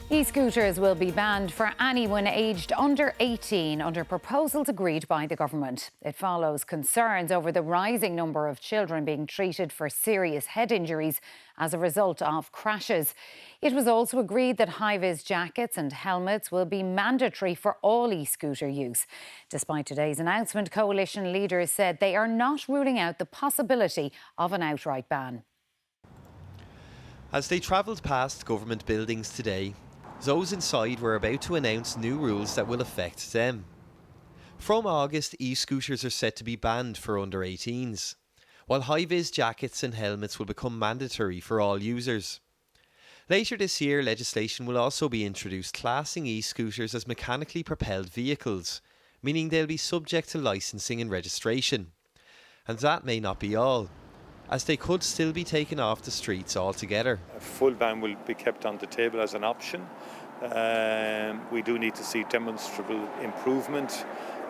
E-scooters will be banned for anyone aged under 18 under proposals agreed by the government. It follows concerns over the rising number of children being treated for serious head injuries as a result of crashes. It was also agreed that hi-vis jackets and helmets will be mandatory for all e-scooter use. Despite today's announcement, coalition leaders said they are not ruling out the possibility of an outright ban. As they travelled past government buildings today, those inside were about to announce new rules that will affect them. From August, e-scooters are set to be banned for under-18s, while hi-vis jackets and helmets will become mandatory for all users. Later this year, legislation will also be introduced classing e-scooters as mechanically propelled vehicles, meaning they'll be subject to licensing and registration. And that may not be all, as they could still be taken off the streets altogether. A full ban will be kept on the table as an option. We do need to see demonstrable improvement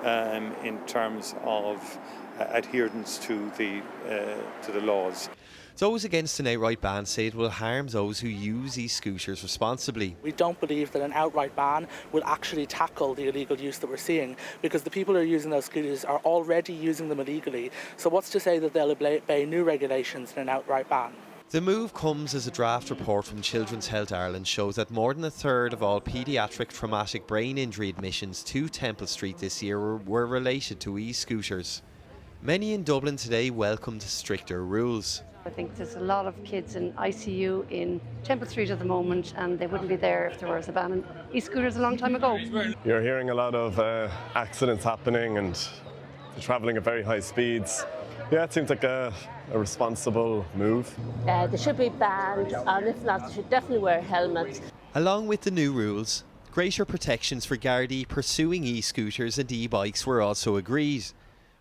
in terms of adherence to the laws. Those against an outright ban say it will harm those who use e-scooters responsibly. We don't believe that an outright ban will actually tackle the illegal use that we're seeing, because the people who are using those scooters are already using them illegally. So what's to say that they'll obey new regulations in an outright ban? The move comes as a draft report from Children's Health Ireland shows that more than a third of all paediatric traumatic brain injury admissions to Temple Street this year were related to e-scooters. Many in Dublin today welcomed stricter rules. I think there's a lot of kids in ICU in Temple Street at the moment, and they wouldn't be there if there was a ban on e-scooters a long time ago. You're hearing a lot of accidents happening and travelling at very high speeds. Yeah, it seems like a responsible move. They should be banned, and if not, they should definitely wear helmets. Along with the new rules, greater protections for Gardaí pursuing e-scooters and e-bikes were also agreed.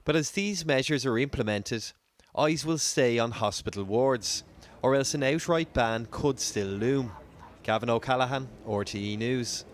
But as these measures are implemented, eyes will stay on hospital wards, or else an outright ban could still loom. Gavin O'Callaghan, RTE News.